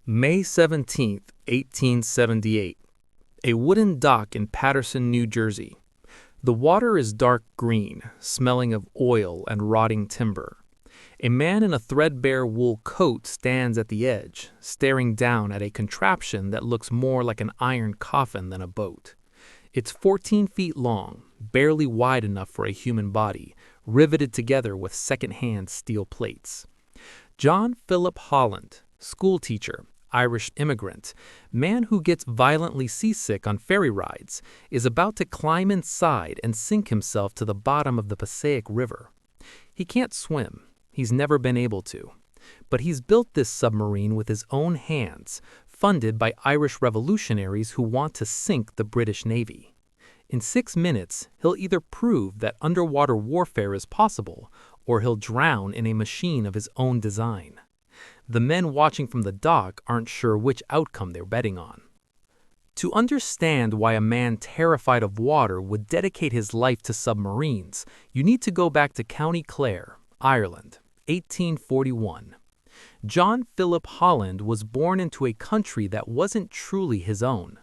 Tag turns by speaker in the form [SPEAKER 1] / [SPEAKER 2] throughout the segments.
[SPEAKER 1] May 17, 1878. A wooden dock in Paterson, New Jersey. The water is dark green, smelling of oil and rotting timber. A man in a threadbare wool coat stands at the edge, staring down at a contraption that looks more like an iron coffin than a boat. It's 14 feet long, barely wide enough for a human body, riveted together with second-hand steel plates. John Philip Holland, schoolteacher, Irish immigrant, man who gets violently seasick on ferry rides, is about to climb inside and sink himself to the bottom of the Passaic River. He can't swim. He's never been able to. But he's built this submarine with his own hands, funded by Irish revolutionaries who want to sink the British Navy. In 6 minutes, he'll either prove that underwater warfare is possible, or he'll drown in a machine of his own design. The men watching from the dock aren't sure which outcome they're betting on. To understand why a man terrified of water would dedicate his life to submarines, you need to go back to County Clare, Ireland, 1841. John Philip Holland was born into a country that wasn't truly his own.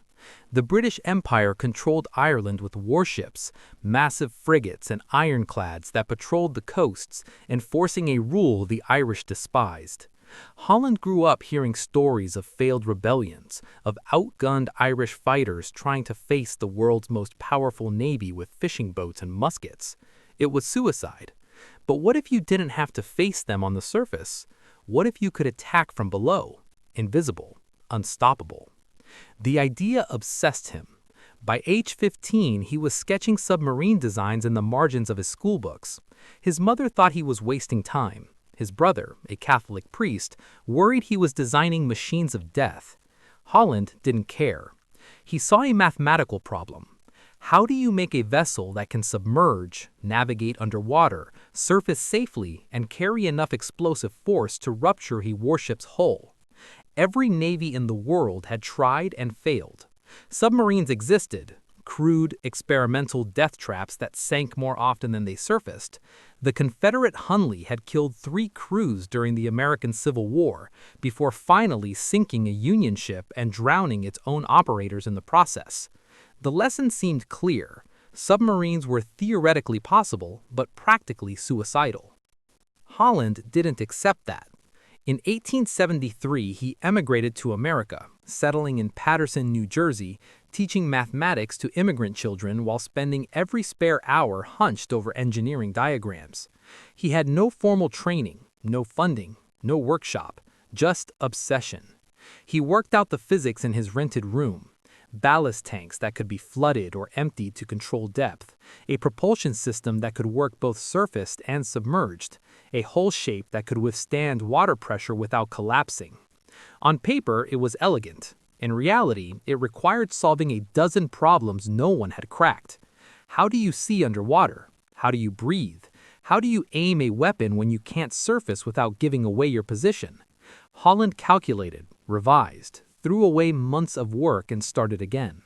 [SPEAKER 1] The British Empire controlled Ireland with warships, massive frigates and ironclads that patrolled the coasts, enforcing a rule the Irish despised. Holland grew up hearing stories of failed rebellions, of outgunned Irish fighters trying to face the world's most powerful navy with fishing boats and muskets. It was suicide. But what if you didn't have to face them on the surface? What if you could attack from below? Invisible, unstoppable. The idea obsessed him. By age 15, he was sketching submarine designs in the margins of his schoolbooks. His mother thought he was wasting time. His brother, a Catholic priest, worried he was designing machines of death. Holland didn't care. He saw a mathematical problem. How do you make a vessel that can submerge, navigate underwater, surface safely, and carry enough explosive force to rupture a warship's hull? Every navy in the world had tried and failed. Submarines existed, crude, experimental death traps that sank more often than they surfaced. The Confederate Hunley had killed 3 crews during the American Civil War before finally sinking a Union ship and drowning its own operators in the process. The lesson seemed clear. Submarines were theoretically possible, but practically suicidal. Holland didn't accept that. In 1873, he emigrated to America, settling in Paterson, New Jersey, teaching mathematics to immigrant children while spending every spare hour hunched over engineering diagrams. He had no formal training, no funding, no workshop, just obsession. He worked out the physics in his rented room. Ballast tanks that could be flooded or emptied to control depth, a propulsion system that could work both surfaced and submerged, a hull shape that could withstand water pressure without collapsing. On paper, it was elegant. In reality, it required solving a dozen problems no one had cracked. How do you see underwater? How do you breathe? How do you aim a weapon when you can't surface without giving away your position? Holland calculated, revised, threw away months of work and started again.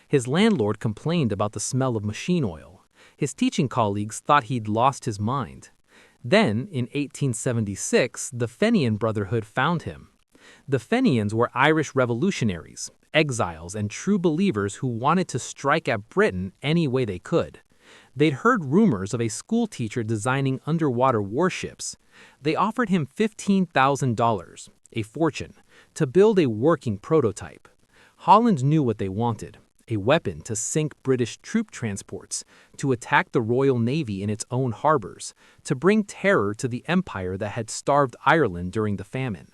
[SPEAKER 1] His landlord complained about the smell of machine oil. His teaching colleagues thought he'd lost his mind. Then, in 1876, the Fenian Brotherhood found him. The Fenians were Irish revolutionaries, exiles, and true believers who wanted to strike at Britain any way they could. They'd heard rumors of a schoolteacher designing underwater warships. They offered him $15,000, a fortune, to build a working prototype. Holland knew what they wanted, a weapon to sink British troop transports, to attack the Royal Navy in its own harbors, to bring terror to the empire that had starved Ireland during the famine.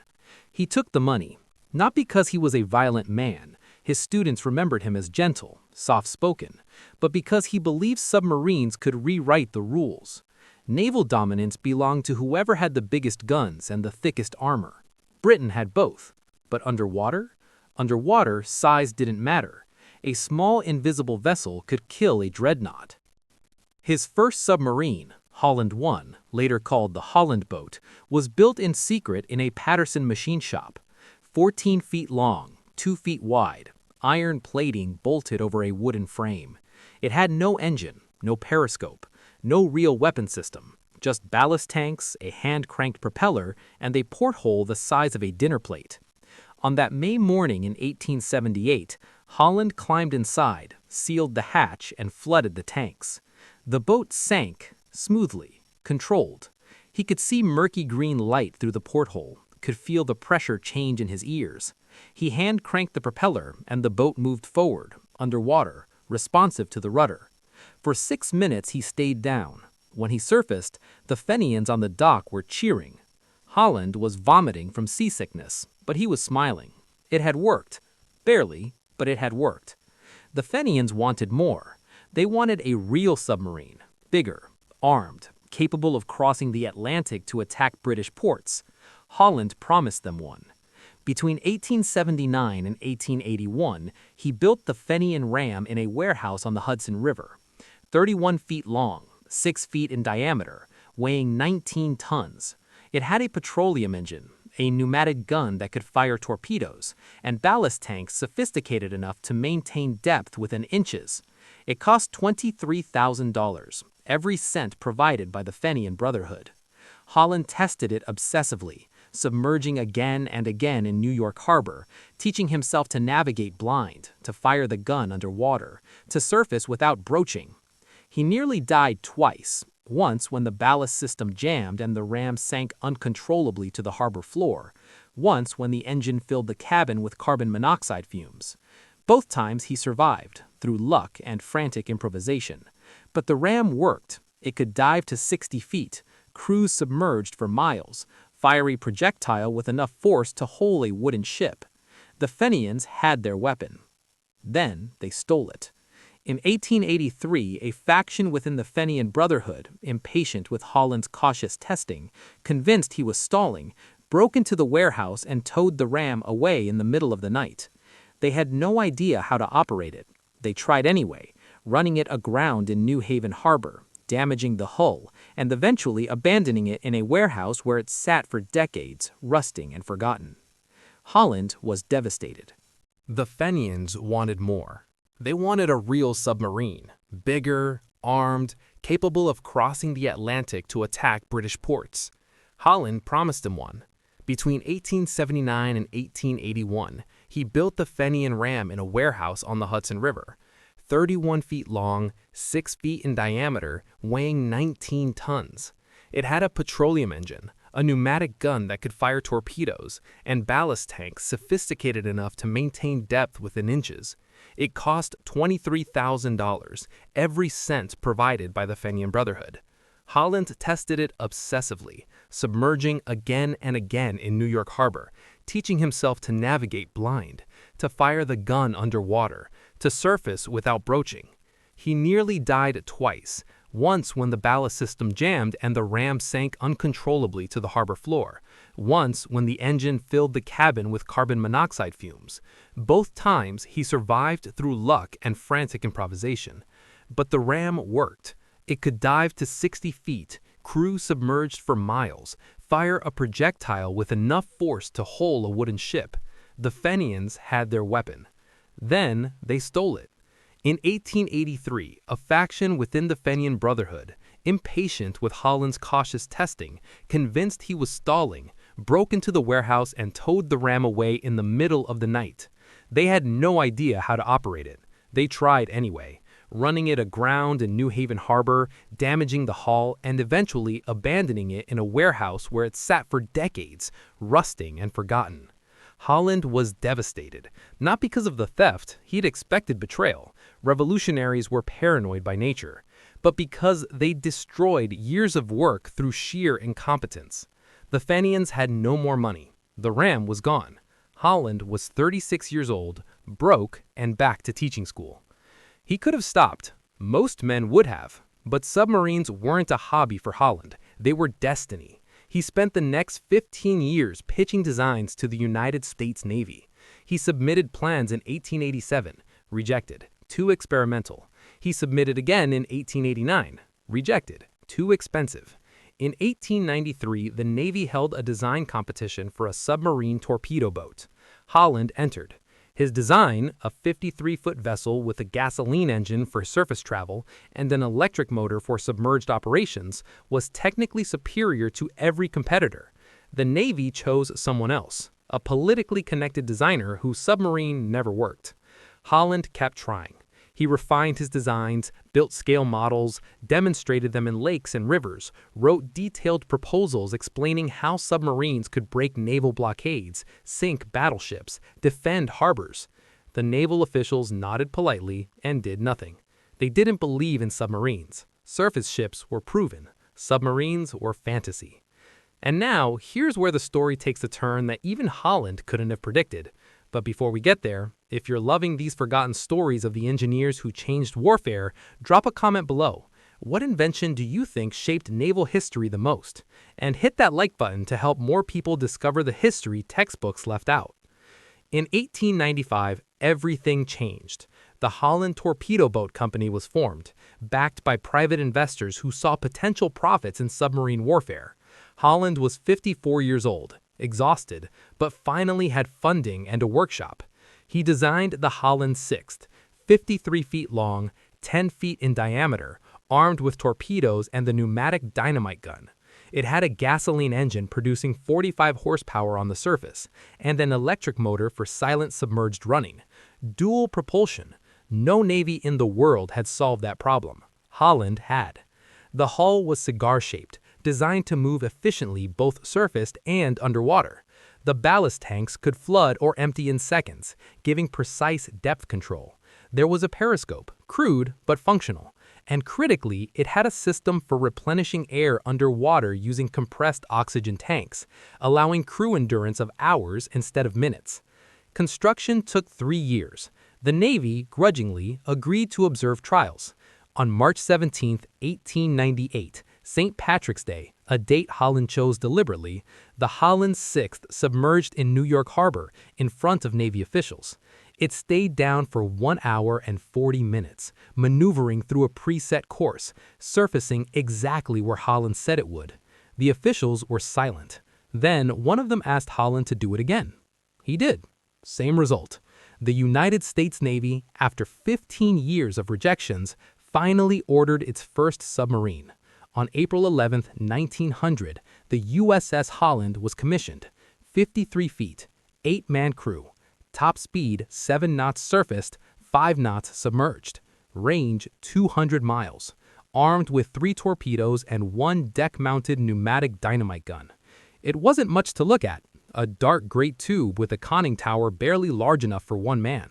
[SPEAKER 1] He took the money, not because he was a violent man. His students remembered him as gentle, soft-spoken, but because he believed submarines could rewrite the rules. Naval dominance belonged to whoever had the biggest guns and the thickest armor. Britain had both. But underwater? Underwater, size didn't matter. A small invisible vessel could kill a dreadnought. His first submarine, Holland I, later called the Holland boat, was built in secret in a Paterson machine shop. 14 feet long, 2 feet wide, iron plating bolted over a wooden frame. It had no engine, no periscope, no real weapon system, just ballast tanks, a hand-cranked propeller, and a porthole the size of a dinner plate. On that May morning in 1878, Holland climbed inside, sealed the hatch, and flooded the tanks. The boat sank, smoothly, controlled. He could see murky green light through the porthole, could feel the pressure change in his ears. He hand-cranked the propeller, and the boat moved forward, underwater, responsive to the rudder. For 6 minutes he stayed down. When he surfaced, the Fenians on the dock were cheering. Holland was vomiting from seasickness, but he was smiling. It had worked. Barely, but it had worked. The Fenians wanted more. They wanted a real submarine, bigger, armed, capable of crossing the Atlantic to attack British ports. Holland promised them one. Between 1879 and 1881, he built the Fenian Ram in a warehouse on the Hudson River. 31 feet long, 6 feet in diameter, weighing 19 tons. It had a petroleum engine, a pneumatic gun that could fire torpedoes, and ballast tanks sophisticated enough to maintain depth within inches. It cost $23,000, every cent provided by the Fenian Brotherhood. Holland tested it obsessively, submerging again and again in New York Harbor, teaching himself to navigate blind, to fire the gun underwater, to surface without broaching. He nearly died twice, once when the ballast system jammed and the ram sank uncontrollably to the harbor floor, once when the engine filled the cabin with carbon monoxide fumes. Both times he survived, through luck and frantic improvisation. But the ram worked. It could dive to 60 feet, cruise submerged for miles, fire a projectile with enough force to hole a wooden ship. The Fenians had their weapon. Then they stole it. In 1883, a faction within the Fenian Brotherhood, impatient with Holland's cautious testing, convinced he was stalling, broke into the warehouse and towed the ram away in the middle of the night. They had no idea how to operate it. They tried anyway, running it aground in New Haven Harbor, damaging the hull, and eventually abandoning it in a warehouse where it sat for decades, rusting and forgotten. Holland was devastated. The Fenians wanted more. They wanted a real submarine, bigger, armed, capable of crossing the Atlantic to attack British ports. Holland promised him one. Between 1879 and 1881, he built the Fenian Ram in a warehouse on the Hudson River. 31 feet long, 6 feet in diameter, weighing 19 tons. It had a petroleum engine, a pneumatic gun that could fire torpedoes, and ballast tanks sophisticated enough to maintain depth within inches. It cost $23,000, every cent provided by the Fenian Brotherhood. Holland tested it obsessively, submerging again and again in New York Harbor, teaching himself to navigate blind, to fire the gun underwater, to surface without broaching. He nearly died twice, once when the ballast system jammed and the ram sank uncontrollably to the harbor floor, once when the engine filled the cabin with carbon monoxide fumes. Both times he survived through luck and frantic improvisation. But the ram worked. It could dive to 60 feet, cruise submerged for miles, fire a projectile with enough force to hole a wooden ship. The Fenians had their weapon. Then they stole it. In 1883, a faction within the Fenian Brotherhood, impatient with Holland's cautious testing, convinced he was stalling, broke into the warehouse and towed the ram away in the middle of the night. They had no idea how to operate it. They tried anyway, running it aground in New Haven Harbor, damaging the hull, and eventually abandoning it in a warehouse where it sat for decades, rusting and forgotten. Holland was devastated, not because of the theft. He'd expected betrayal. Revolutionaries were paranoid by nature, but because they destroyed years of work through sheer incompetence. The Fenians had no more money. The ram was gone. Holland was 36 years old, broke, and back to teaching school. He could have stopped. Most men would have. But submarines weren't a hobby for Holland. They were destiny. He spent the next 15 years pitching designs to the United States Navy. He submitted plans in 1887, rejected, too experimental. He submitted again in 1889, rejected, too expensive. In 1893, the Navy held a design competition for a submarine torpedo boat. Holland entered. His design, a 53-foot vessel with a gasoline engine for surface travel and an electric motor for submerged operations, was technically superior to every competitor. The Navy chose someone else, a politically connected designer whose submarine never worked. Holland kept trying. He refined his designs, built scale models, demonstrated them in lakes and rivers, wrote detailed proposals explaining how submarines could break naval blockades, sink battleships, defend harbors. The naval officials nodded politely and did nothing. They didn't believe in submarines. Surface ships were proven. Submarines were fantasy. And now, here's where the story takes a turn that even Holland couldn't have predicted. But before we get there, if you're loving these forgotten stories of the engineers who changed warfare, drop a comment below. What invention do you think shaped naval history the most? And hit that like button to help more people discover the history textbooks left out. In 1895, everything changed. The Holland Torpedo Boat Company was formed, backed by private investors who saw potential profits in submarine warfare. Holland was 54 years old, exhausted, but finally had funding and a workshop. He designed the Holland 6th, 53 feet long, 10 feet in diameter, armed with torpedoes and the pneumatic dynamite gun. It had a gasoline engine producing 45 horsepower on the surface, and an electric motor for silent submerged running. Dual propulsion. No navy in the world had solved that problem. Holland had. The hull was cigar-shaped, designed to move efficiently both surfaced and underwater. The ballast tanks could flood or empty in seconds, giving precise depth control. There was a periscope, crude but functional. And critically, it had a system for replenishing air underwater using compressed oxygen tanks, allowing crew endurance of hours instead of minutes. Construction took 3 years. The Navy, grudgingly, agreed to observe trials. On March 17, 1898, St. Patrick's Day, a date Holland chose deliberately, the Holland 6th submerged in New York Harbor in front of Navy officials. It stayed down for 1 hour and 40 minutes, maneuvering through a preset course, surfacing exactly where Holland said it would. The officials were silent. Then one of them asked Holland to do it again. He did. Same result. The United States Navy, after 15 years of rejections, finally ordered its first submarine. On April 11, 1900, the USS Holland was commissioned. 53 feet, 8-man crew. Top speed 7 knots surfaced, 5 knots submerged. Range 200 miles. Armed with 3 torpedoes and 1 deck-mounted pneumatic dynamite gun. It wasn't much to look at, a dark gray tube with a conning tower barely large enough for 1 man.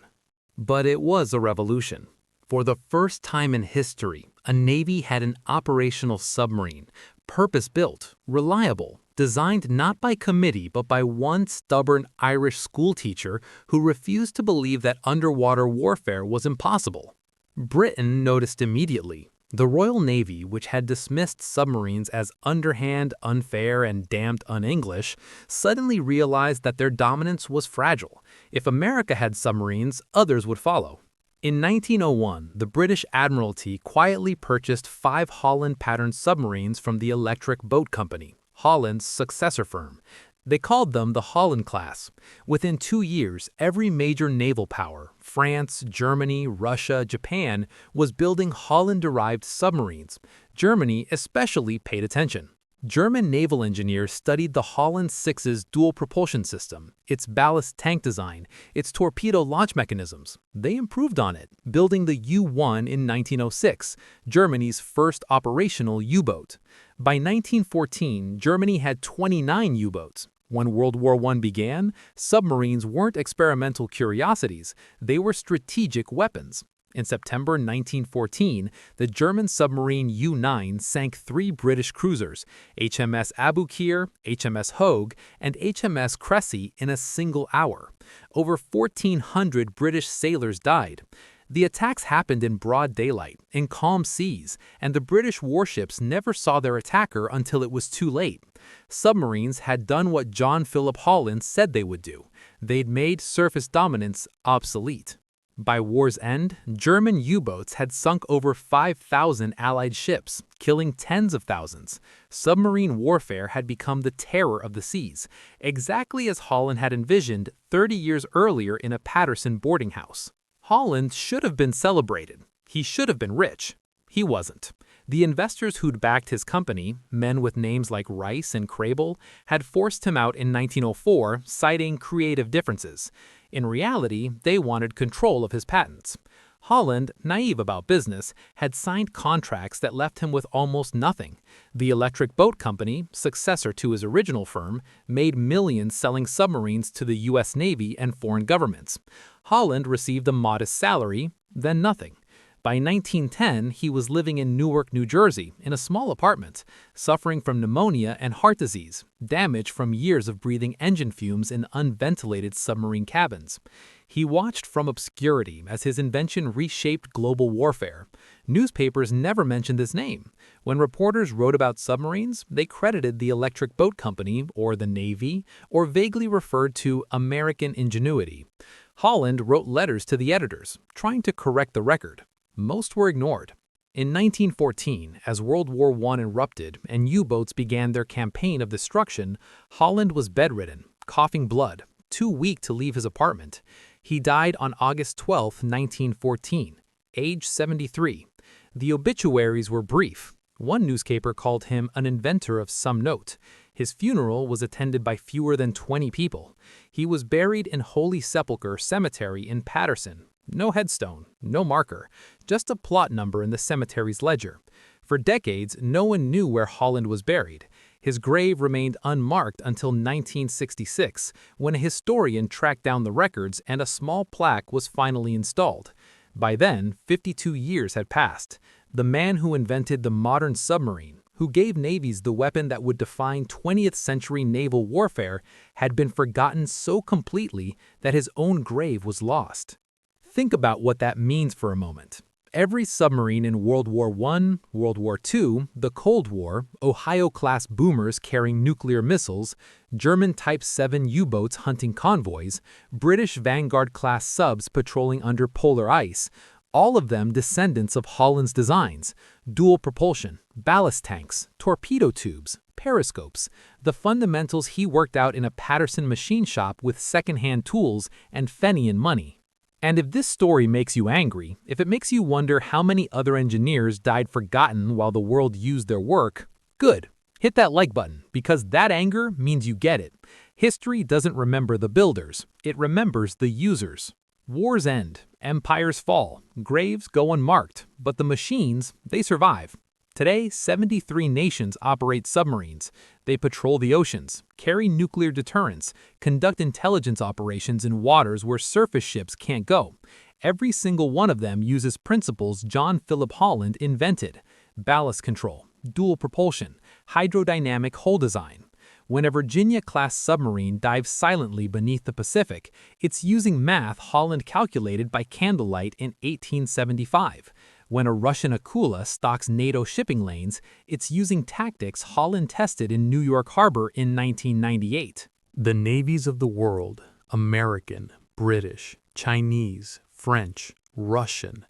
[SPEAKER 1] But it was a revolution. For the first time in history, a Navy had an operational submarine, purpose-built, reliable, designed not by committee but by one stubborn Irish schoolteacher who refused to believe that underwater warfare was impossible. Britain noticed immediately. The Royal Navy, which had dismissed submarines as underhand, unfair, and damned un-English, suddenly realized that their dominance was fragile. If America had submarines, others would follow. In 1901, the British Admiralty quietly purchased 5 Holland-patterned submarines from the Electric Boat Company, Holland's successor firm. They called them the Holland class. Within 2 years, every major naval power, France, Germany, Russia, Japan, was building Holland-derived submarines. Germany especially paid attention. German naval engineers studied the Holland 6's dual propulsion system, its ballast tank design, its torpedo launch mechanisms. They improved on it, building the U-1 in 1906, Germany's first operational U-boat. By 1914, Germany had 29 U-boats. When World War I began, submarines weren't experimental curiosities, they were strategic weapons. In September 1914, the German submarine U-9 sank 3 British cruisers, HMS Aboukir, HMS Hogue, and HMS Cressy in a single hour. Over 1,400 British sailors died. The attacks happened in broad daylight, in calm seas, and the British warships never saw their attacker until it was too late. Submarines had done what John Philip Holland said they would do. They'd made surface dominance obsolete. By war's end, German U-boats had sunk over 5,000 Allied ships, killing tens of thousands. Submarine warfare had become the terror of the seas, exactly as Holland had envisioned 30 years earlier in a Paterson boarding house. Holland should have been celebrated. He should have been rich. He wasn't. The investors who'd backed his company, men with names like Rice and Crable, had forced him out in 1904, citing creative differences. In reality, they wanted control of his patents. Holland, naive about business, had signed contracts that left him with almost nothing. The Electric Boat Company, successor to his original firm, made millions selling submarines to the U.S. Navy and foreign governments. Holland received a modest salary, then nothing. By 1910, he was living in Newark, New Jersey, in a small apartment, suffering from pneumonia and heart disease, damage from years of breathing engine fumes in unventilated submarine cabins. He watched from obscurity as his invention reshaped global warfare. Newspapers never mentioned his name. When reporters wrote about submarines, they credited the Electric Boat Company or the Navy, or vaguely referred to American ingenuity. Holland wrote letters to the editors, trying to correct the record. Most were ignored. In 1914, as World War I erupted and U-boats began their campaign of destruction, Holland was bedridden, coughing blood, too weak to leave his apartment. He died on August 12, 1914, age 73. The obituaries were brief. One newspaper called him an inventor of some note. His funeral was attended by fewer than 20 people. He was buried in Holy Sepulchre Cemetery in Paterson. No headstone, no marker, just a plot number in the cemetery's ledger. For decades, no one knew where Holland was buried. His grave remained unmarked until 1966, when a historian tracked down the records and a small plaque was finally installed. By then, 52 years had passed. The man who invented the modern submarine, who gave navies the weapon that would define 20th century naval warfare, had been forgotten so completely that his own grave was lost. Think about what that means for a moment. Every submarine in World War I, World War II, the Cold War, Ohio-class boomers carrying nuclear missiles, German Type 7 U-boats hunting convoys, British Vanguard-class subs patrolling under polar ice, all of them descendants of Holland's designs: dual propulsion, ballast tanks, torpedo tubes, periscopes, the fundamentals he worked out in a Paterson machine shop with second-hand tools and Fenian money. And if this story makes you angry, if it makes you wonder how many other engineers died forgotten while the world used their work, good. Hit that like button, because that anger means you get it. History doesn't remember the builders, it remembers the users. Wars end, empires fall, graves go unmarked, but the machines, they survive. Today, 73 nations operate submarines. They patrol the oceans, carry nuclear deterrence, conduct intelligence operations in waters where surface ships can't go. Every single one of them uses principles John Philip Holland invented: ballast control, dual propulsion, hydrodynamic hull design. When a Virginia-class submarine dives silently beneath the Pacific, it's using math Holland calculated by candlelight in 1875. When a Russian Akula stalks NATO shipping lanes, it's using tactics Holland tested in New York Harbor in 1998. The navies of the world, American, British, Chinese, French, Russian,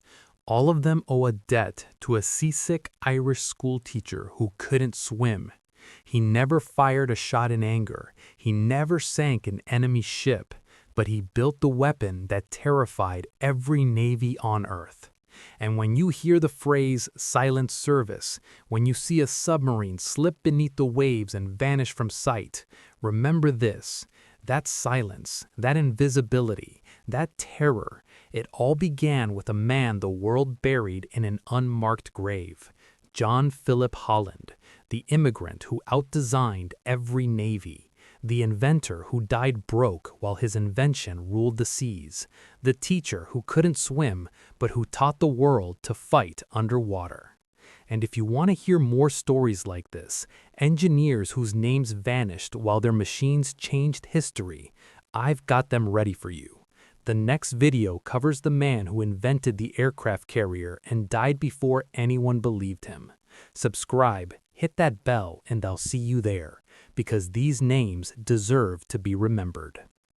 [SPEAKER 1] all of them owe a debt to a seasick Irish schoolteacher who couldn't swim. He never fired a shot in anger. He never sank an enemy ship, but he built the weapon that terrified every navy on Earth. And when you hear the phrase silent service, when you see a submarine slip beneath the waves and vanish from sight, remember this: that silence, that invisibility, that terror, it all began with a man the world buried in an unmarked grave. John Philip Holland, the immigrant who outdesigned every navy. The inventor who died broke while his invention ruled the seas. The teacher who couldn't swim, but who taught the world to fight underwater. And if you want to hear more stories like this, engineers whose names vanished while their machines changed history, I've got them ready for you. The next video covers the man who invented the aircraft carrier and died before anyone believed him. Subscribe, hit that bell, and I'll see you there, because these names deserve to be remembered.